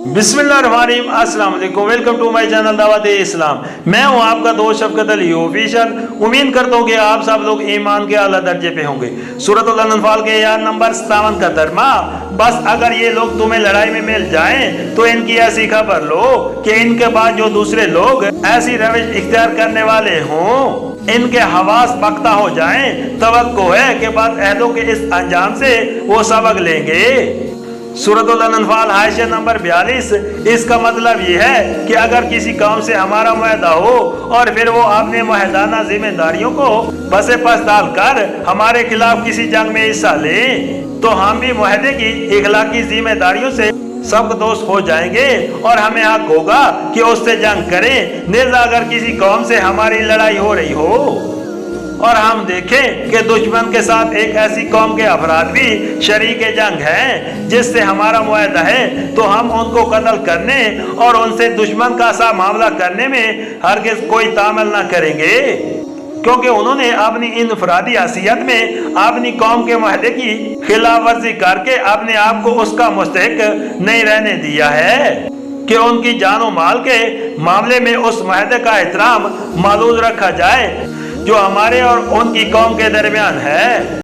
बिस्मिल्लाहिर्रहमानिर्रहीम, अस्सलाम वालेकुम, वेलकम टू माय चैनल दावत इस्लाम। मैं हूं आपका दोस्त शफकत अली ऑफिशियल। उम्मीद करता हूं कि आप सब लोग ईमान के आला दर्जे पे होंगे। सूरत अल-अनफाल के आयत नंबर 57 का तर्जमा, बस अगर ये लोग तुम्हें लड़ाई में मिल जाएं तो इनकी ऐसी खबर लो कि इनके बाद जो दूसरे लोग ऐसी रविश इख्तियार करने वाले हों इनके हवास पख्ता हो जाएं। तवक्को है कि बाद अहदों के इस अंजाम से वो सबक लेंगे। सूरत अल-अनफाल आयत नंबर 42। इसका मतलब ये है कि अगर किसी कौम से हमारा मुआहदा हो और फिर वो अपने मुआहदाना जिम्मेदारियों को बसे पस डाल कर हमारे खिलाफ किसी जंग में हिस्सा ले तो हम भी मुआहदे की इखलाकी जिम्मेदारियों से सब दोस्त हो जाएंगे और हमें हक होगा कि उससे जंग करें। नेज़ा अगर किसी कौम से हमारी लड़ाई हो रही हो और हम देखें कि दुश्मन के साथ एक ऐसी कौम के अफराद भी शरीक जंग हैं जिससे हमारा मुआहदा है, तो हम उनको कत्ल करने और उनसे दुश्मन का सा मामला करने में हरगिज़ कोई तामल न करेंगे, क्योंकि उन्होंने अपनी इनफरादी हैसियत में अपनी कौम के मुआहदे की खिलाफ वर्जी करके अपने आप को उसका मुस्तहिक नहीं रहने दिया है कि उनकी जानो माल के मामले में उस मुआहदे का एहतराम मालूज रखा जाए जो हमारे और उनकी कौम के दरमियान है।